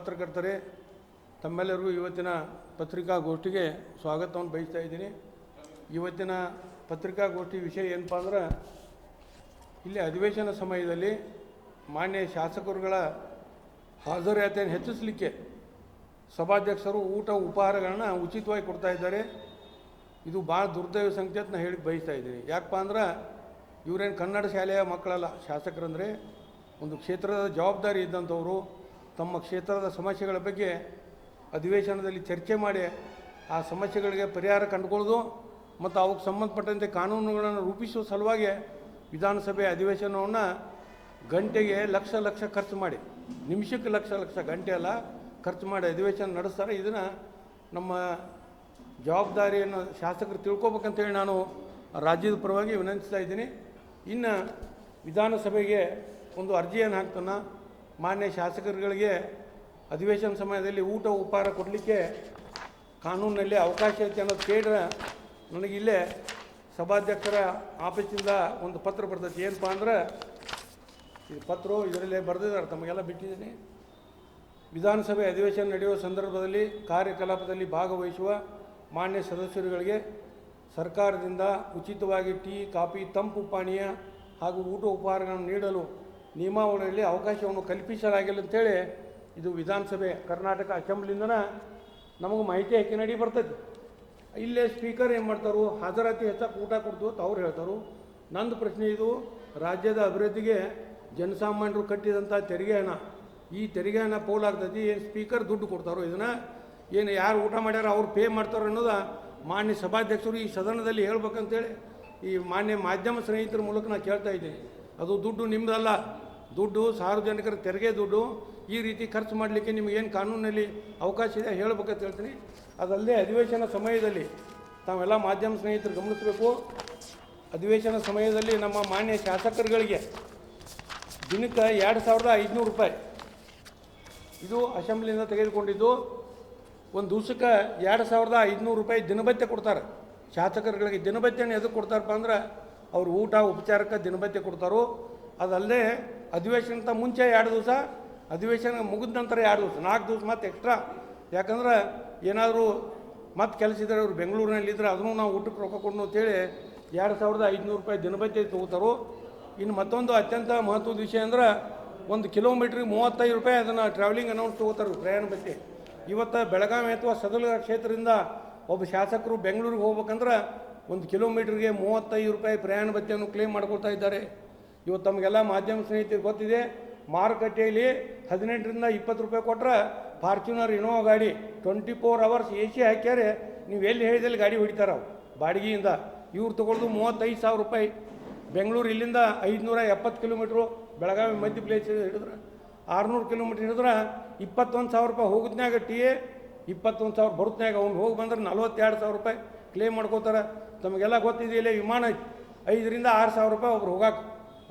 ಪತ್ರಕರ್ತರೇ, ತಮ್ಮೆಲ್ಲರಿಗೂ ಇವತ್ತಿನ ಪತ್ರಿಕಾಗೋಷ್ಠಿಗೆ ಸ್ವಾಗತವನ್ನು ಬಯಸ್ತಾ ಇದ್ದೀನಿ. ಇವತ್ತಿನ ಪತ್ರಿಕಾಗೋಷ್ಠಿ ವಿಷಯ ಏನಪ್ಪ ಅಂದ್ರೆ, ಇಲ್ಲಿ ಅಧಿವೇಶನ ಸಮಯದಲ್ಲಿ ಮಾನ್ಯ ಶಾಸಕರುಗಳ ಹಾಜರಾತಿಯನ್ನು ಹೆಚ್ಚಿಸಲಿಕ್ಕೆ ಸಭಾಧ್ಯಕ್ಷರು ಊಟ ಉಪಹಾರಗಳನ್ನ ಉಚಿತವಾಗಿ ಕೊಡ್ತಾ ಇದ್ದಾರೆ. ಇದು ಭಾಳ ದುರ್ದೈವ ಸಂಕೇತ ನಾನು ಹೇಳಿ ಬಯಸ್ತಾ ಇದ್ದೀನಿ. ಯಾಕಪ್ಪ ಅಂದ್ರೆ ಇವರೇನು ಕನ್ನಡ ಶಾಲೆಯ ಮಕ್ಕಳಲ್ಲ. ಶಾಸಕರಂದರೆ ಒಂದು ಕ್ಷೇತ್ರದ ಜವಾಬ್ದಾರಿ ಇದ್ದಂಥವರು ತಮ್ಮ ಕ್ಷೇತ್ರದ ಸಮಸ್ಯೆಗಳ ಬಗ್ಗೆ ಅಧಿವೇಶನದಲ್ಲಿ ಚರ್ಚೆ ಮಾಡಿ ಆ ಸಮಸ್ಯೆಗಳಿಗೆ ಪರಿಹಾರ ಕಂಡುಕೊಳ್ಳೋದು ಮತ್ತು ಅವಕ್ಕೆ ಸಂಬಂಧಪಟ್ಟಂತೆ ಕಾನೂನುಗಳನ್ನು ರೂಪಿಸುವ ಸಲುವಾಗಿ ವಿಧಾನಸಭೆ ಅಧಿವೇಶನವನ್ನು ಗಂಟೆಗೆ ಲಕ್ಷ ಲಕ್ಷ ಖರ್ಚು ಮಾಡಿ, ನಿಮಿಷಕ್ಕೆ ಲಕ್ಷ ಲಕ್ಷ, ಗಂಟೆ ಅಲ್ಲ ಖರ್ಚು ಮಾಡಿ ಅಧಿವೇಶನ ನಡೆಸ್ತಾರೆ. ಇದನ್ನು ನಮ್ಮ ಜವಾಬ್ದಾರಿಯನ್ನು ಶಾಸಕರು ತಿಳ್ಕೊಬೇಕಂತೇಳಿ ನಾನು ರಾಜ್ಯದ ಪರವಾಗಿ ವಿನಂತಿಸ್ತಾ ಇದ್ದೀನಿ. ಇನ್ನು ವಿಧಾನಸಭೆಗೆ ಒಂದು ಅರ್ಜಿಯನ್ನು ಹಾಕ್ತಾನೆ. ಮಾನ್ಯ ಶಾಸಕರುಗಳಿಗೆ ಅಧಿವೇಶನ ಸಮಯದಲ್ಲಿ ಊಟ ಉಪಹಾರ ಕೊಡಲಿಕ್ಕೆ ಕಾನೂನಿನಲ್ಲಿ ಅವಕಾಶ ಐತೆ ಅನ್ನೋದು ಕೇಳಿದ್ರೆ ನನಗಿಲ್ಲೇ ಸಭಾಧ್ಯಕ್ಷರ ಆಫೀಸಿಂದ ಒಂದು ಪತ್ರ ಬರ್ತೈತಿ. ಏನಪ್ಪ ಅಂದ್ರೆ, ಇದು ಪತ್ರ ಇದರಲ್ಲೇ ಬರೆದಿದ್ದಾರೆ, ತಮಗೆಲ್ಲ ಬಿಟ್ಟಿದ್ದೀನಿ. ವಿಧಾನಸಭೆ ಅಧಿವೇಶನ ನಡೆಯುವ ಸಂದರ್ಭದಲ್ಲಿ ಕಾರ್ಯಕಲಾಪದಲ್ಲಿ ಭಾಗವಹಿಸುವ ಮಾನ್ಯ ಸದಸ್ಯರುಗಳಿಗೆ ಸರ್ಕಾರದಿಂದ ಉಚಿತವಾಗಿ ಟೀ, ಕಾಫಿ, ತಂಪು ಪಾನೀಯ ಹಾಗೂ ಊಟ ಉಪಹಾರಗಳನ್ನು ನೀಡಲು ನಿಯಮಾವಳಿಯಲ್ಲಿ ಅವಕಾಶವನ್ನು ಕಲ್ಪಿಸಲಾಗಿಲ್ಲ ಅಂತೇಳಿ ಇದು ವಿಧಾನಸಭೆ ಕರ್ನಾಟಕ ಅಸೆಂಬ್ಲಿಂದನ ನಮಗೆ ಮಾಹಿತಿ ಹಾಕಿ ನಡಿ ಬರ್ತೈತಿ. ಇಲ್ಲೇ ಸ್ಪೀಕರ್ ಏನು ಮಾಡ್ತಾರೋ, ಹಾಜರಾತಿ ಹೆಚ್ಚಕ್ಕೆ ಊಟ ಕೊಡ್ತು ಅಂತ ಅವ್ರು ಹೇಳ್ತಾರೆ. ನಂದು ಪ್ರಶ್ನೆ ಇದು, ರಾಜ್ಯದ ಅಭಿವೃದ್ಧಿಗೆ ಜನಸಾಮಾನ್ಯರು ಕಟ್ಟಿದಂಥ ತೆರಿಗೆ ಹಣ, ಈ ತೆರಿಗೆ ಹಣ ಪೋಲಾಗ್ತೈತಿ. ಏನು ಸ್ಪೀಕರ್ ದುಡ್ಡು ಕೊಡ್ತಾರೋ, ಇದನ್ನು ಏನು ಯಾರು ಊಟ ಮಾಡ್ಯಾರ ಅವ್ರು ಪೇ ಮಾಡ್ತಾರೋ ಅನ್ನೋದು ಮಾನ್ಯ ಸಭಾಧ್ಯಕ್ಷರು ಈ ಸದನದಲ್ಲಿ ಹೇಳ್ಬೇಕಂತೇಳಿ ಈ ಮಾನ್ಯ ಮಾಧ್ಯಮ ಸ್ನೇಹಿತರ ಮೂಲಕ ನಾನು ಕೇಳ್ತಾ ಇದ್ದೀನಿ. ಅದು ದುಡ್ಡು ನಿಮ್ಮದಲ್ಲ, ದುಡ್ಡು ಸಾರ್ವಜನಿಕರ ತೆರಿಗೆ ದುಡ್ಡು. ಈ ರೀತಿ ಖರ್ಚು ಮಾಡಲಿಕ್ಕೆ ನಿಮಗೇನು ಕಾನೂನಲ್ಲಿ ಅವಕಾಶ ಇದೆ ಹೇಳ್ಬೇಕಂತ ಹೇಳ್ತೀನಿ. ಅದಲ್ಲದೆ ಅಧಿವೇಶನ ಸಮಯದಲ್ಲಿ ತಾವೆಲ್ಲ ಮಾಧ್ಯಮ ಸ್ನೇಹಿತರು ಗಮನಿಸಬೇಕು, ಅಧಿವೇಶನ ಸಮಯದಲ್ಲಿ ನಮ್ಮ ಮಾನ್ಯ ಶಾಸಕರುಗಳಿಗೆ ದಿನಕ್ಕೆ 2500 ರೂಪಾಯಿ ಇದು ಅಸೆಂಬ್ಲಿಯಿಂದ ತೆಗೆದುಕೊಂಡಿದ್ದು. ಒಂದು ದಿವಸಕ್ಕೆ 2500 ರೂಪಾಯಿ ದಿನಭತ್ಯೆ ಕೊಡ್ತಾರೆ ಶಾಸಕರುಗಳಿಗೆ. ದಿನಭತ್ಯೆಯನ್ನು ಎದಕ್ಕೆ ಕೊಡ್ತಾರಪ್ಪ ಅಂದ್ರೆ, ಅವ್ರು ಊಟ ಉಪಚಾರಕ್ಕೆ ದಿನಭತ್ಯೆ ಕೊಡ್ತಾರೋ. ಅದಲ್ಲದೆ ಅಧಿವೇಶನಕ್ಕಿಂತ ಮುಂಚೆ 2 ದಿವಸ, ಅಧಿವೇಶನ ಮುಗಿದ ನಂತರ 2 ದಿವಸ, 4 ದಿವಸ ಮತ್ತೆ ಎಕ್ಸ್ಟ್ರಾ. ಯಾಕಂದ್ರೆ ಏನಾದರೂ ಮತ್ತೆ ಕೆಲಸ ಇದ್ದರೆ ಅವ್ರು ಬೆಂಗಳೂರಿನಲ್ಲಿದ್ದರೆ ಅದನ್ನು ನಾವು ಊಟಕ್ಕೆ ರೊಕ್ಕ ಕೊಡೋಣ ಅಂತೇಳಿ 2500 ರೂಪಾಯಿ ದಿನಭತ್ಯೆ ತೊಗೋತಾರೋ. ಇನ್ನು ಮತ್ತೊಂದು ಅತ್ಯಂತ ಮಹತ್ವದ ವಿಷಯ ಅಂದ್ರೆ, 1 ಕಿಲೋಮೀಟ್ರಿಗೆ 35 ರೂಪಾಯಿ ಅದನ್ನು ಟ್ರಾವೆಲಿಂಗ್ ಅನೌನ್ಸ್ ತೊಗೋತಾರೆ, ಪ್ರಯಾಣ ಭತ್ಯೆ. ಇವತ್ತು ಬೆಳಗಾವಿ ಅಥವಾ ಸದಲಗ ಕ್ಷೇತ್ರದಿಂದ ಒಬ್ಬ ಶಾಸಕರು ಬೆಂಗಳೂರಿಗೆ ಹೋಗ್ಬೇಕಂದ್ರೆ 1 ಕಿಲೋಮೀಟ್ರಿಗೆ 35 ರೂಪಾಯಿ ಪ್ರಯಾಣ ಭತ್ಯೆಯನ್ನು ಕ್ಲೇಮ್ ಮಾಡ್ಕೊಳ್ತಾ ಇದ್ದಾರೆ. ಇವತ್ತು ತಮಗೆಲ್ಲ ಮಾಧ್ಯಮ ಸ್ನೇಹಿತರಿಗೆ ಗೊತ್ತಿದೆ, ಮಾರುಕಟ್ಟೆಯಲ್ಲಿ 18ರಿಂದ 20 ರೂಪಾಯಿ ಕೊಟ್ಟರೆ ಫಾರ್ಚುನರ್ ಇನೋವಾ ಗಾಡಿ 24 ಅವರ್ಸ್ AC ಹಾಕ್ಯಾರೆ, ನೀವು ಎಲ್ಲಿ ಹೇಳಿದಲ್ಲಿ ಗಾಡಿ ಹೊಡಿತಾರೆ ಅವು ಬಾಡಿಗೆಯಿಂದ. ಇವ್ರು ತೊಗೊಳ್ಳೋದು 35,000 ರೂಪಾಯಿ. ಬೆಂಗಳೂರು ಇಲ್ಲಿಂದ 570 ಕಿಲೋಮೀಟ್ರು, ಬೆಳಗಾವಿ ಮಧ್ಯ ಪ್ಲೇಸ್ ಹಿಡಿದ್ರೆ 600 ಕಿಲೋಮೀಟ್ರ್ ಹಿಡಿದ್ರೆ 21,000 ರೂಪಾಯಿ ಹೋಗೋದ್ನಾಗ ಟಿ ಎ, 21,000 ಬರುತ್ತನಾಗ ಅವ್ನು ಹೋಗಿ ಬಂದ್ರೆ 42,000 ರೂಪಾಯಿ ಕ್ಲೇಮ್ ಮಾಡ್ಕೋತಾರೆ. ತಮಗೆಲ್ಲ ಗೊತ್ತಿದೆಯಲ್ಲ, ವಿಮಾನ 5ರಿಂದ 6,000 ರೂಪಾಯಿ ಒಬ್ರು ಹೋಗಾಕೆ.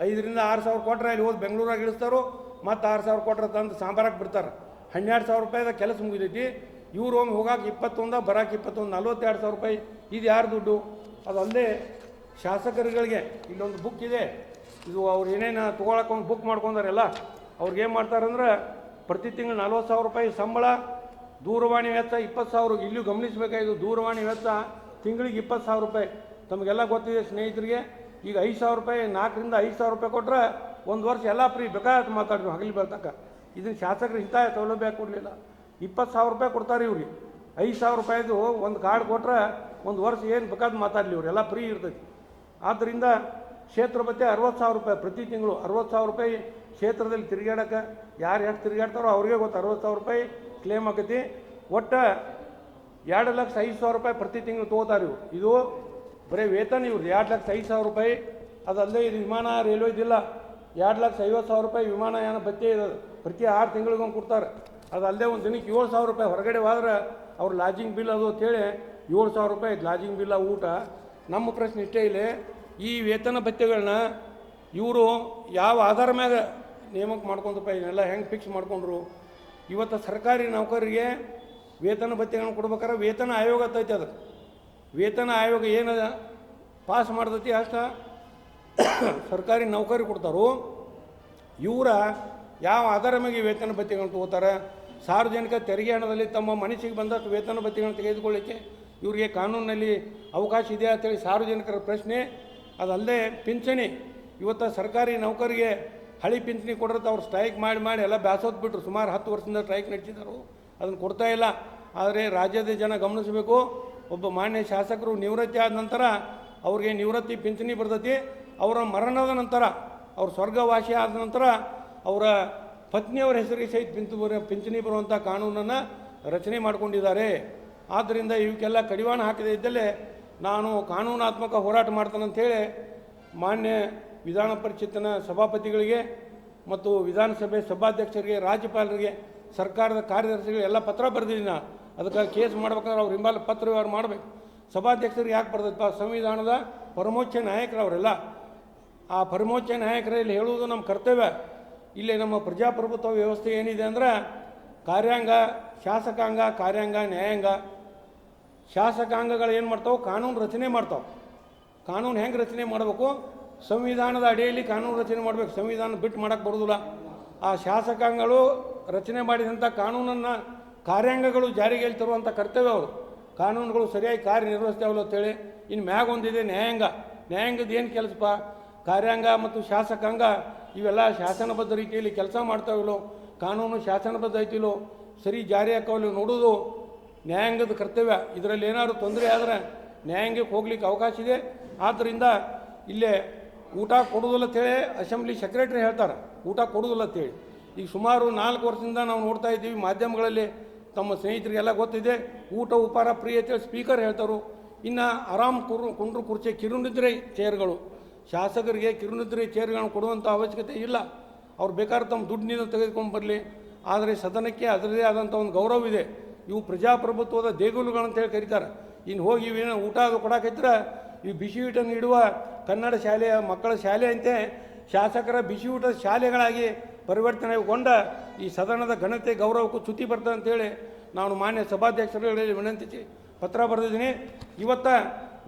5ರಿಂದ 6,000 ಕೊಟ್ಟರೆ ಅಲ್ಲಿ ಹೋಗಿ ಬೆಂಗಳೂರಾಗ ಇಳಿಸ್ತಾರೋ, ಮತ್ತು 6,000 ಕೊಟ್ಟರೆ ತಂದು ಸಾಂಬಾರಕ್ಕೆ ಬಿಡ್ತಾರೆ. 12,000 ರೂಪಾಯಿದ ಕೆಲಸ ಮುಗಿದೈತಿ. ಇವ್ರು ಒಮ್ಮೆ ಹೋಗಾಕೆ 21, ಬರಾಕೆ 21, 42,000 ರೂಪಾಯಿ. ಇದು ಯಾರು ದುಡ್ಡು? ಅದಲ್ಲದೆ ಶಾಸಕರುಗಳಿಗೆ ಇಲ್ಲೊಂದು ಬುಕ್ ಇದೆ, ಇದು ಅವ್ರು ಏನೇನು ತೊಗೊಳಕ್ಕೆ ಒಂದು ಬುಕ್ ಮಾಡ್ಕೊಂಡಾರೆಲ್ಲ. ಅವ್ರಿಗೆ ಏನು ಮಾಡ್ತಾರಂದ್ರೆ, ಪ್ರತಿ ತಿಂಗಳು 40,000 ರೂಪಾಯಿ ಸಂಬಳ, ದೂರವಾಣಿ ವೆಚ್ಚ 20,000. ಇಲ್ಲೂ ಗಮನಿಸಬೇಕಾಗಿದ್ದು, ದೂರವಾಣಿ ವೆಚ್ಚ ತಿಂಗಳಿಗೆ 20,000 ರೂಪಾಯಿ. ತಮಗೆಲ್ಲ ಗೊತ್ತಿದೆ ಸ್ನೇಹಿತರಿಗೆ. ಈಗ 5,000 ರೂಪಾಯಿ, 4ರಿಂದ 5,000 ರೂಪಾಯಿ ಕೊಟ್ಟರೆ 1 ವರ್ಷ ಎಲ್ಲ ಫ್ರೀ, ಬೇಕಾದ ಮಾತಾಡ್ರಿ ಹಗಲಿ ಬೆಳ್ತಕ್ಕ. ಇದನ್ನು ಶಾಸಕರು ಇಂಥ ಸೌಲಭ್ಯ ಕೊಡಲಿಲ್ಲ. 20,000 ರೂಪಾಯಿ ಕೊಡ್ತಾರೆ ಇವ್ರಿಗೆ. 5,000 ರೂಪಾಯಿದು ಒಂದು ಕಾರ್ಡ್ ಕೊಟ್ಟರೆ 1 ವರ್ಷ ಏನು ಬೇಕಾದ ಮಾತಾಡಲಿ, ಇವರೆಲ್ಲ ಫ್ರೀ ಇರ್ತೈತಿ. ಆದ್ದರಿಂದ ಕ್ಷೇತ್ರ ಭತ್ಯೆ 60,000 ರೂಪಾಯಿ ಪ್ರತಿ ತಿಂಗಳು. 60,000 ರೂಪಾಯಿ ಕ್ಷೇತ್ರದಲ್ಲಿ ತಿರುಗಾಡಕ್ಕೆ ಯಾರು ಎಷ್ಟು ತಿರುಗಾಡ್ತಾರೋ ಅವ್ರಿಗೆ ಗೊತ್ತು. 60,000 ರೂಪಾಯಿ ಕ್ಲೇಮ್ ಆಕೈತಿ. ಒಟ್ಟು 2,05,000 ರೂಪಾಯಿ ಪ್ರತಿ ತಿಂಗಳು ತೊಗೋತಾರೆ ಇವರು. ಇದು ಬರೀ ವೇತನ ಇವ್ರು 2,05,000 ರೂಪಾಯಿ. ಅದಲ್ಲದೆ ಇದು ವಿಮಾನ ರೈಲ್ವೆ ಇದಿಲ್ಲ. 2,50,000 ರೂಪಾಯಿ ವಿಮಾನಯಾನ ಭತ್ಯೆ ಇರೋದು, ಪ್ರತಿ 6 ತಿಂಗಳಿಗೊಂದು ಕೊಡ್ತಾರೆ. ಅದಲ್ಲದೆ ಒಂದು ದಿನಕ್ಕೆ 7,000 ರೂಪಾಯಿ ಹೊರಗಡೆ ಹೋದ್ರೆ ಅವ್ರು ಲಾಜಿಂಗ್ ಬಿಲ್ ಅದು ಅಂತೇಳಿ 7,000 ರೂಪಾಯಿ ಲಾಜಿಂಗ್ ಬಿಲ್ಲ, ಊಟ. ನಮ್ಮ ಪ್ರಶ್ನೆ ಇಷ್ಟೇ ಇಲ್ಲ, ಈ ವೇತನ ಭತ್ಯೆಗಳನ್ನ ಇವರು ಯಾವ ಆಧಾರ ಮ್ಯಾಗ ನೇಮಕ ಮಾಡ್ಕೊಂಡ್ರಪ್ಪ, ಇದನ್ನೆಲ್ಲ ಹೆಂಗೆ ಫಿಕ್ಸ್ ಮಾಡ್ಕೊಂಡ್ರು? ಇವತ್ತು ಸರ್ಕಾರಿ ನೌಕರರಿಗೆ ವೇತನ ಭತ್ಯೆಗಳನ್ನ ಕೊಡ್ಬೇಕಾದ್ರೆ ವೇತನ ಆಯೋಗ ಐತಿ. ಅದಕ್ಕೆ ವೇತನ ಆಯೋಗ ಏನು ಪಾಸ್ ಮಾಡ್ತೈತಿ ಅಷ್ಟು ಸರ್ಕಾರಿ ನೌಕರಿ ಕೊಡ್ತಾರೋ. ಇವರ ಯಾವ ಆಧಾರ ಮೇಲೆ ವೇತನ ಭತ್ಯೆಗಳನ್ನು ತಗೋತಾರೆ? ಸಾರ್ವಜನಿಕ ತೆರಿಗೆ ಹಣದಲ್ಲಿ ತಮ್ಮ ಮನಸ್ಸಿಗೆ ಬಂದಷ್ಟು ವೇತನ ಭತ್ಯೆಗಳನ್ನು ತೆಗೆದುಕೊಳ್ಳಿಕ್ಕೆ ಇವರಿಗೆ ಕಾನೂನಿನಲ್ಲಿ ಅವಕಾಶ ಇದೆಯಾ ಅಂತೇಳಿ ಸಾರ್ವಜನಿಕರ ಪ್ರಶ್ನೆ. ಅದಲ್ಲದೆ ಪಿಂಚಣಿ, ಇವತ್ತು ಸರ್ಕಾರಿ ನೌಕರಿಗೆ ಹಳಿ ಪಿಂಚಣಿ ಕೊಡಿರುತ್ತೆ, ಅವ್ರು ಸ್ಟ್ರೈಕ್ ಮಾಡಿ ಎಲ್ಲ ಬ್ಯಾಸೋತ್ ಬಿಟ್ಟರು. ಸುಮಾರು 10 ವರ್ಷದಿಂದ ಸ್ಟ್ರೈಕ್ ನಡೆಸಿದರು, ಅದನ್ನು ಕೊಡ್ತಾ ಇಲ್ಲ. ಆದರೆ ರಾಜ್ಯದ ಜನ ಗಮನಿಸಬೇಕು, ಒಬ್ಬ ಮಾನ್ಯ ಶಾಸಕರು ನಿವೃತ್ತಿ ಆದ ನಂತರ ಅವ್ರಿಗೆ ನಿವೃತ್ತಿ ಪಿಂಚಣಿ ಬರ್ತೈತಿ. ಅವರ ಮರಣದ ನಂತರ, ಅವ್ರ ಸ್ವರ್ಗವಾಸಿ ಆದ ನಂತರ ಅವರ ಪತ್ನಿಯವರ ಹೆಸರಿಗೆ ಸಹಿತ ಪಿಂಚಣಿ ಬರುವಂಥ ಕಾನೂನನ್ನು ರಚನೆ ಮಾಡಿಕೊಂಡಿದ್ದಾರೆ. ಆದ್ದರಿಂದ ಇವಕ್ಕೆಲ್ಲ ಕಡಿವಾಣ ಹಾಕದೇ ಇದ್ದಲ್ಲಿ ನಾನು ಕಾನೂನಾತ್ಮಕ ಹೋರಾಟ ಮಾಡ್ತಾನಂಥೇಳಿ ಮಾನ್ಯ ವಿಧಾನ ಪರಿಷತ್ತಿನ ಸಭಾಪತಿಗಳಿಗೆ ಮತ್ತು ವಿಧಾನಸಭೆ ಸಭಾಧ್ಯಕ್ಷರಿಗೆ, ರಾಜ್ಯಪಾಲರಿಗೆ, ಸರ್ಕಾರದ ಕಾರ್ಯದರ್ಶಿಗಳಿಗೆ ಎಲ್ಲ ಪತ್ರ ಬರೆದಿದ್ದೀನಿ. ನಾನು ಅದಕ್ಕೆ ಕೇಸ್ ಮಾಡ್ಬೇಕಾದ್ರೆ ಅವ್ರ ಹಿಂಬಾಲ ಪತ್ರ ವ್ಯವಹಾರ ಮಾಡಬೇಕು. ಸಭಾಧ್ಯಕ್ಷರಿಗೆ ಯಾಕೆ ಬರ್ತೈತಪ್ಪ? ಸಂವಿಧಾನದ ಪರಮೋಚ್ಚ ನಾಯಕರು ಅವರೆಲ್ಲ. ಆ ಪರಮೋಚ್ಚ ನಾಯಕರಲ್ಲಿ ಹೇಳುವುದು ನಮ್ಮ ಕರ್ತವ್ಯ. ಇಲ್ಲಿ ನಮ್ಮ ಪ್ರಜಾಪ್ರಭುತ್ವ ವ್ಯವಸ್ಥೆ ಏನಿದೆ ಅಂದ್ರೆ ಕಾರ್ಯಾಂಗ, ಶಾಸಕಾಂಗ, ಕಾರ್ಯಾಂಗ, ನ್ಯಾಯಾಂಗ. ಶಾಸಕಾಂಗಗಳು ಏನು ಮಾಡ್ತಾವೆ? ಕಾನೂನು ರಚನೆ ಮಾಡ್ತಾವೆ. ಕಾನೂನು ಹೆಂಗೆ ರಚನೆ ಮಾಡಬೇಕು? ಸಂವಿಧಾನದ ಅಡಿಯಲ್ಲಿ ಕಾನೂನು ರಚನೆ ಮಾಡಬೇಕು. ಸಂವಿಧಾನ ಬಿಟ್ಟು ಮಾಡೋಕ್ಕೆ ಬರೋದಿಲ್ಲ. ಆ ಶಾಸಕಾಂಗಗಳು ರಚನೆ ಮಾಡಿದಂಥ ಕಾನೂನನ್ನು ಕಾರ್ಯಾಂಗಗಳು ಜಾರಿಗೆ ತರುವಂಥ ಕರ್ತವ್ಯ ಅವರು. ಕಾನೂನುಗಳು ಸರಿಯಾಗಿ ಕಾರ್ಯನಿರ್ವಹಿಸ್ತಾವಲ್ಲ ಅಂತೇಳಿ. ಇನ್ನು ಮ್ಯಾಗ ಒಂದಿದೆ ನ್ಯಾಯಾಂಗ. ನ್ಯಾಯಾಂಗದ ಏನು ಕೆಲಸಪ್ಪ? ಕಾರ್ಯಾಂಗ ಮತ್ತು ಶಾಸಕಾಂಗ ಇವೆಲ್ಲ ಶಾಸನಬದ್ಧ ರೀತಿಯಲ್ಲಿ ಕೆಲಸ ಮಾಡ್ತಾವಿಲ್ಲೋ, ಕಾನೂನು ಶಾಸನಬದ್ಧ ಐತಿಲ್ಲೋ, ಸರಿ ಜಾರಿ ಹಾಕೋಲ್ಲ ನೋಡೋದು ನ್ಯಾಯಾಂಗದ ಕರ್ತವ್ಯ. ಇದರಲ್ಲಿ ಏನಾದರೂ ತೊಂದರೆ ಆದರೆ ನ್ಯಾಯಾಂಗಕ್ಕೆ ಹೋಗ್ಲಿಕ್ಕೆ ಅವಕಾಶ ಇದೆ. ಆದ್ದರಿಂದ ಇಲ್ಲೇ ಊಟ ಕೊಡೋದಿಲ್ಲ ಅಂತೇಳಿ ಅಸೆಂಬ್ಲಿ ಸೆಕ್ರೆಟರಿ ಹೇಳ್ತಾರೆ, ಊಟ ಕೊಡೋದಿಲ್ಲ ಅಂತೇಳಿ. ಈಗ ಸುಮಾರು 4 ವರ್ಷದಿಂದ ನಾವು ನೋಡ್ತಾ ಇದ್ದೀವಿ ಮಾಧ್ಯಮಗಳಲ್ಲಿ, ತಮ್ಮ ಸ್ನೇಹಿತರಿಗೆಲ್ಲ ಗೊತ್ತಿದೆ. ಊಟ ಉಪಹಾರ ಫ್ರೀ ಅಂತೇಳಿ ಸ್ಪೀಕರ್ ಹೇಳ್ತಾರೆ. ಇನ್ನು ಆರಾಮ್ ಕುಂಡ್ರು ಕುರ್ಚಿ ಕಿರುನಿದ್ರೆ ಚೇರ್ಗಳು, ಶಾಸಕರಿಗೆ ಕಿರುನಿದ್ರೆ ಚೇರ್ಗಳನ್ನು ಕೊಡುವಂಥ ಅವಶ್ಯಕತೆ ಇಲ್ಲ. ಅವ್ರು ಬೇಕಾದ್ರೆ ತಮ್ಮ ದುಡ್ಡಿನಿಂದ ತೆಗೆದುಕೊಂಡು ಬರಲಿ. ಆದರೆ ಸದನಕ್ಕೆ ಅದರದೇ ಆದಂಥ ಒಂದು ಗೌರವ ಇದೆ. ಇವು ಪ್ರಜಾಪ್ರಭುತ್ವದ ದೇಗುಲುಗಳಂತೇಳಿ ಕರೀತಾರೆ. ಇನ್ನು ಹೋಗಿ ಇವೇನೋ ಊಟ ಅದು ಕೊಡಾಕೈತ್ರ, ಇವು ಬಿಸಿ ಊಟನ ಇಡುವ ಕನ್ನಡ ಶಾಲೆಯ ಮಕ್ಕಳ ಶಾಲೆ ಅಂತೆ ಶಾಸಕರ ಬಿಸಿ ಊಟದ ಶಾಲೆಗಳಾಗಿ ಪರಿವರ್ತನೆಗೊಂಡ ಈ ಸದನದ ಘನತೆ ಗೌರವಕ್ಕೂ ಚ್ಯುತಿ ಬರ್ತದೆ ಅಂತೇಳಿ ನಾನು ಮಾನ್ಯ ಸಭಾಧ್ಯಕ್ಷರುಗಳಲ್ಲಿ ವಿನಂತಿಸಿ ಪತ್ರ ಬರೆದಿದ್ದೀನಿ. ಇವತ್ತು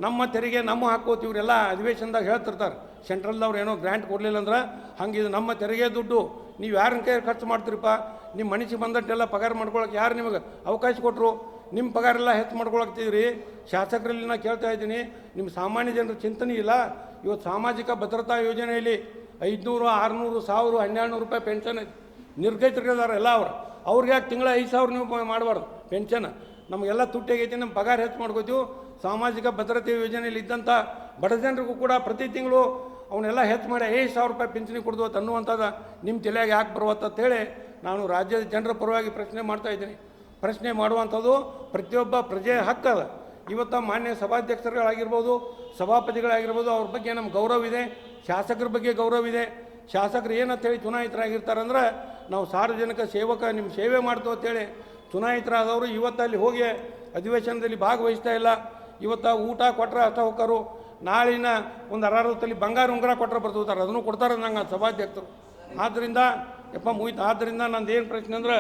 ನಮ್ಮ ತೆರಿಗೆ ನಮ್ಮ ಹಾಕೋತಿ ಇವರೆಲ್ಲ ಅಧಿವೇಶನದಾಗ ಹೇಳ್ತಿರ್ತಾರೆ, ಸೆಂಟ್ರಲ್ದವ್ರು ಏನೋ ಗ್ರ್ಯಾಂಟ್ ಕೊಡಲಿಲ್ಲ ಅಂದ್ರೆ ಹಂಗಿದು ನಮ್ಮ ತೆರಿಗೆ ದುಡ್ಡು ನೀವು ಯಾರನ್ನ ಕೈ ಖರ್ಚು ಮಾಡ್ತೀರಪ್ಪ? ನಿಮ್ಮ ಮನಸ್ಸಿಗೆ ಬಂದಟ್ಟೆಲ್ಲ ಪಗಾರ ಮಾಡ್ಕೊಳಕ್ಕೆ ಯಾರು ನಿಮಗೆ ಅವಕಾಶ ಕೊಟ್ಟರು? ನಿಮ್ಮ ಪಗಾರೆಲ್ಲ ಹೆಚ್ಚು ಮಾಡ್ಕೊಳಕ್ತಿದ್ರಿ. ಶಾಸಕರಲ್ಲಿ ನಾನು ಕೇಳ್ತಾ ಇದ್ದೀನಿ, ನಿಮ್ಮ ಸಾಮಾನ್ಯ ಜನರ ಚಿಂತನೆ ಇಲ್ಲ. ಇವತ್ತು ಸಾಮಾಜಿಕ ಭದ್ರತಾ ಯೋಜನೆಯಲ್ಲಿ 500, 600, 1000, 1200 ರೂಪಾಯಿ ಪೆನ್ಷನ್ ನಿರ್ಗತಿರಿದ್ದಾರೆ ಎಲ್ಲ ಅವ್ರಿಗೆ ಯಾಕೆ ತಿಂಗಳ 5000 ನೀವು ಮಾಡಬಾರ್ದು ಪೆನ್ಷನ್? ನಮಗೆಲ್ಲ ತುಟ್ಟಿಗೈತಿ, ನಮ್ಮ ಪಗಾರ ಹೆಚ್ಚು ಮಾಡ್ಕೋತೀವಿ. ಸಾಮಾಜಿಕ ಭದ್ರತೆ ಯೋಜನೆಯಲ್ಲಿ ಇದ್ದಂಥ ಬಡ ಜನರಿಗೂ ಕೂಡ ಪ್ರತಿ ತಿಂಗಳು ಅವನ್ನೆಲ್ಲ ಹೆಚ್ಚು ಮಾಡಿ 5000 ರೂಪಾಯಿ ಪಿಂಚಣಿ ಕೊಡ್ದು ಅನ್ನುವಂಥದ್ದು ನಿಮ್ಮ ತಲೆಯಾಗ ಯಾಕೆ ಬರುವಂತೇಳಿ ನಾನು ರಾಜ್ಯದ ಜನರ ಪರವಾಗಿ ಪ್ರಶ್ನೆ ಮಾಡ್ತಾಯಿದ್ದೀನಿ. ಪ್ರಶ್ನೆ ಮಾಡುವಂಥದ್ದು ಪ್ರತಿಯೊಬ್ಬ ಪ್ರಜೆಯ ಹಕ್ಕದ. ಇವತ್ತು ಮಾನ್ಯ ಸಭಾಧ್ಯಕ್ಷರುಗಳಾಗಿರ್ಬೋದು, ಸಭಾಪತಿಗಳಾಗಿರ್ಬೋದು, ಅವ್ರ ಬಗ್ಗೆ ನಮ್ಗೆ ಗೌರವ ಇದೆ. ಶಾಸಕರ ಬಗ್ಗೆ ಗೌರವ ಇದೆ. ಶಾಸಕರು ಏನಂತೇಳಿ ಚುನಾಯಿತರಾಗಿರ್ತಾರಂದ್ರೆ ನಾವು ಸಾರ್ವಜನಿಕ ಸೇವಕ, ನಿಮ್ಮ ಸೇವೆ ಮಾಡ್ತೇವೆ ಅಂತೇಳಿ ಚುನಾಯಿತರಾದವರು ಇವತ್ತು ಅಲ್ಲಿ ಹೋಗಿ ಅಧಿವೇಶನದಲ್ಲಿ ಭಾಗವಹಿಸ್ತಾ ಇಲ್ಲ. ಇವತ್ತು ಊಟ ಕೊಟ್ಟರೆ ಅಷ್ಟ ಹೋಗ್ತಾರು. ನಾಳಿನ ಒಂದು 60 ಬಂಗಾರ ಉಂಗುರ ಕೊಟ್ಟರೆ ಬರ್ತಾರೆ, ಅದನ್ನು ಕೊಡ್ತಾರೆ ನಂಗೆ ಸಭಾಧ್ಯಕ್ಷರು. ಆದ್ದರಿಂದ ಮುಗಿತು. ಆದ್ದರಿಂದ ನಂದು ಏನು ಪ್ರಶ್ನೆ ಅಂದ್ರೆ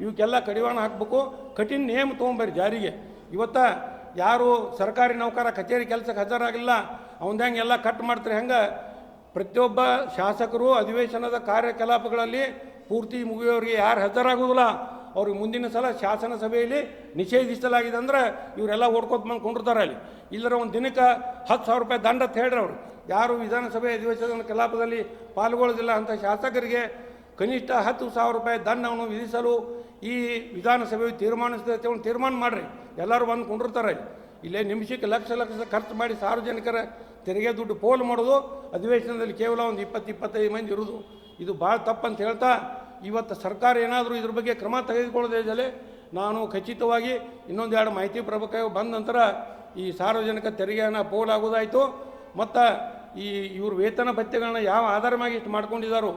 ಇವಕ್ಕೆಲ್ಲ ಕಡಿವಾಣ ಹಾಕಬೇಕು. ಕಠಿಣ ನೇಮ ತೊಗೊಂಬರ್ರಿ ಜಾರಿಗೆ. ಇವತ್ತು ಯಾರು ಸರ್ಕಾರಿ ನೌಕರ ಕಚೇರಿ ಕೆಲಸಕ್ಕೆ ಹಾಜರಾಗಿಲ್ಲ ಅವನದಂಗೆ ಎಲ್ಲ ಕಟ್ ಮಾಡ್ತಾರೆ. ಹೆಂಗೆ ಪ್ರತಿಯೊಬ್ಬ ಶಾಸಕರು ಅಧಿವೇಶನದ ಕಾರ್ಯಕಲಾಪಗಳಲ್ಲಿ ಪೂರ್ತಿ ಮುಗಿಯೋರಿಗೆ ಯಾರು ಹಾಜರಾಗೋದಿಲ್ಲ ಅವ್ರಿಗೆ ಮುಂದಿನ ಸಲ ಶಾಸನ ಸಭೆಯಲ್ಲಿ ನಿಷೇಧಿಸಲಾಗಿದೆ ಅಂದ್ರೆ ಇವರೆಲ್ಲ ಓಡ್ಕೋತ ಬಂದು ಕೊಂಡಿರ್ತಾರೆ ಅಲ್ಲಿ. ಇಲ್ಲರ ಒಂದು ದಿನಕ್ಕೆ 10,000 ರೂಪಾಯಿ ದಂಡ ಅಂತ ಹೇಳ್ರಿ ಅವರು. ಯಾರು ವಿಧಾನಸಭೆ ಅಧಿವೇಶನ ಕಲಾಪದಲ್ಲಿ ಪಾಲ್ಗೊಳ್ಳೋದಿಲ್ಲ ಅಂತ ಶಾಸಕರಿಗೆ ಕನಿಷ್ಠ 10,000 ರೂಪಾಯಿ ದಂಡವನ್ನು ವಿಧಿಸಲು ಈ ವಿಧಾನಸಭೆಯು ತೀರ್ಮಾನಿಸಿದೆ. ತೀರ್ಮಾನ ಮಾಡಿರಿ, ಎಲ್ಲರೂ ಬಂದು ಕೊಂಡಿರ್ತಾರೆ. ಇಲ್ಲೇ ನಿಮಿಷಕ್ಕೆ ಲಕ್ಷ ಖರ್ಚು ಮಾಡಿ ಸಾರ್ವಜನಿಕರ ತೆರಿಗೆ ದುಡ್ಡು ಪೋಲು ಮಾಡೋದು, ಅಧಿವೇಶನದಲ್ಲಿ ಕೇವಲ ಒಂದು 20-25 ಮಂದಿ ಇರೋದು, ಇದು ಭಾಳ ತಪ್ಪಂತ ಹೇಳ್ತಾ ಇವತ್ತು ಸರ್ಕಾರ ಏನಾದರೂ ಇದ್ರ ಬಗ್ಗೆ ಕ್ರಮ ತೆಗೆದುಕೊಳ್ಳೋದೇ ನಾನು ಖಚಿತವಾಗಿ ಇನ್ನೊಂದು 2 ಮಾಹಿತಿ ಪ್ರಭುತ್ವ ಬಂದ ನಂತರ ಈ ಸಾರ್ವಜನಿಕ ತೆರಿಗೆಯನ್ನು ಪೋಲಾಗೋದಾಯಿತು. ಮತ್ತು ಇವ್ರ ವೇತನ ಭತ್ಯೆಗಳನ್ನ ಯಾವ ಆಧಾರ ಮ್ಯಾಗ ಇಷ್ಟು ಮಾಡ್ಕೊಂಡಿದ್ದಾರೋ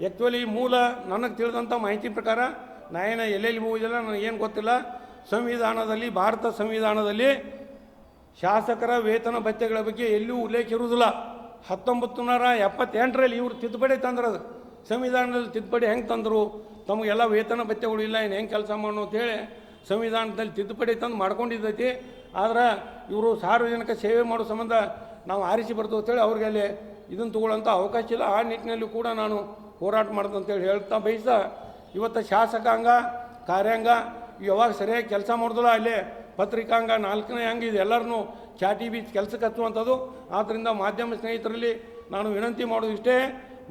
ಆ್ಯಕ್ಚುಲಿ ಮೂಲ ನನಗೆ ತಿಳಿದಂಥ ಮಾಹಿತಿ ಪ್ರಕಾರ ನಾನೇನು ಎಲ್ಲೆಲ್ಲಿ ಹೋಗಿಲ್ಲ, ನನಗೇನು ಗೊತ್ತಿಲ್ಲ. ಸಂವಿಧಾನದಲ್ಲಿ, ಭಾರತ ಸಂವಿಧಾನದಲ್ಲಿ ಶಾಸಕರ ವೇತನ ಭತ್ಯೆಗಳ ಬಗ್ಗೆ ಎಲ್ಲೂ ಉಲ್ಲೇಖ ಇರುವುದಿಲ್ಲ. 1978ರಲ್ಲಿ ಇವರು ತಿದ್ದುಪಡಿ ತಂದ್ರದು. ಸಂವಿಧಾನದಲ್ಲಿ ತಿದ್ದುಪಡಿ ಹೆಂಗೆ ತಂದರು? ತಮಗೆಲ್ಲ ವೇತನ ಭತ್ಯೆಗಳು ಇಲ್ಲ, ಇನ್ನು ಹೆಂಗೆ ಕೆಲಸ ಮಾಡೋಣ ಅಂತೇಳಿ ಸಂವಿಧಾನದಲ್ಲಿ ತಿದ್ದುಪಡಿ ತಂದು ಮಾಡ್ಕೊಂಡಿದ್ದೈತಿ. ಆದ್ರೆ ಇವರು ಸಾರ್ವಜನಿಕ ಸೇವೆ ಮಾಡೋ ಸಂಬಂಧ ನಾವು ಆರಿಸಿ ಬರ್ತೇವೆ ಅಂತೇಳಿ ಅವ್ರಿಗೆ ಅಲ್ಲಿ ಇದನ್ನು ತೊಗೊಳ್ಳೋಂಥ ಅವಕಾಶ ಇಲ್ಲ. ಆ ನಿಟ್ಟಿನಲ್ಲಿ ಕೂಡ ನಾನು ಹೋರಾಟ ಮಾಡ್ದೆ ಅಂತೇಳಿ ಹೇಳ್ತಾ ಬಯಸ್ತಾ ಇವತ್ತು ಶಾಸಕಾಂಗ ಕಾರ್ಯಾಂಗ ಯಾವಾಗ ಸರಿಯಾಗಿ ಕೆಲಸ ಮಾಡಿದಲ್ಲ ಅಲ್ಲೇ ಪತ್ರಿಕಾಂಗ 4ನೇ ಅಂಗ ಇದು ಎಲ್ಲರನ್ನೂ ಚಾಟಿ ಬೀಚ್ ಕೆಲಸಕ್ಕೆ ಹಚ್ಚುವಂಥದ್ದು. ಆದ್ದರಿಂದ ಮಾಧ್ಯಮ ಸ್ನೇಹಿತರಲ್ಲಿ ನಾನು ವಿನಂತಿ ಮಾಡೋದು ಇಷ್ಟೇ,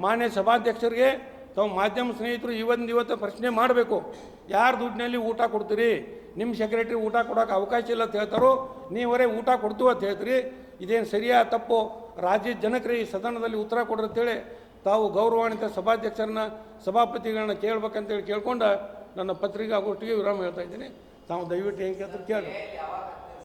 ಮಾನ್ಯ ಸಭಾಧ್ಯಕ್ಷರಿಗೆ ತಾವು ಮಾಧ್ಯಮ ಸ್ನೇಹಿತರು ಇವತ್ತು ಪ್ರಶ್ನೆ ಮಾಡಬೇಕು, ಯಾರು ದುಡ್ಡಿನಲ್ಲಿ ಊಟ ಕೊಡ್ತೀರಿ? ನಿಮ್ಮ ಸೆಕ್ರೆಟರಿ ಊಟ ಕೊಡೋಕೆ ಅವಕಾಶ ಇಲ್ಲ ಅಂತ ಹೇಳ್ತಾರೋ, ನೀವರೇ ಊಟ ಕೊಡ್ತೀವಿ ಅಂತ ಹೇಳ್ತೀರಿ. ಇದೇನು ಸರಿಯಾದ ತಪ್ಪು? ರಾಜ್ಯದ ಜನಕರೇ ಈ ಸದನದಲ್ಲಿ ಉತ್ತರ ಕೊಡ್ರಿ ಅಂತೇಳಿ ತಾವು ಗೌರವಾನ್ವಿತ ಸಭಾಧ್ಯಕ್ಷರನ್ನ ಸಭಾಪತಿಗಳನ್ನ ಕೇಳ್ಬೇಕಂತೇಳಿ ಕೇಳ್ಕೊಂಡು ನನ್ನ ಪತ್ರಿಕಾಗೋಷ್ಠಿಗೆ ವಿರಾಮ ಹೇಳ್ತಾ ಇದ್ದೀನಿ. ತಾವು ದಯವಿಟ್ಟು ಏನು ಕೇಳ್ತಾರೆ ಕೇಳಿ.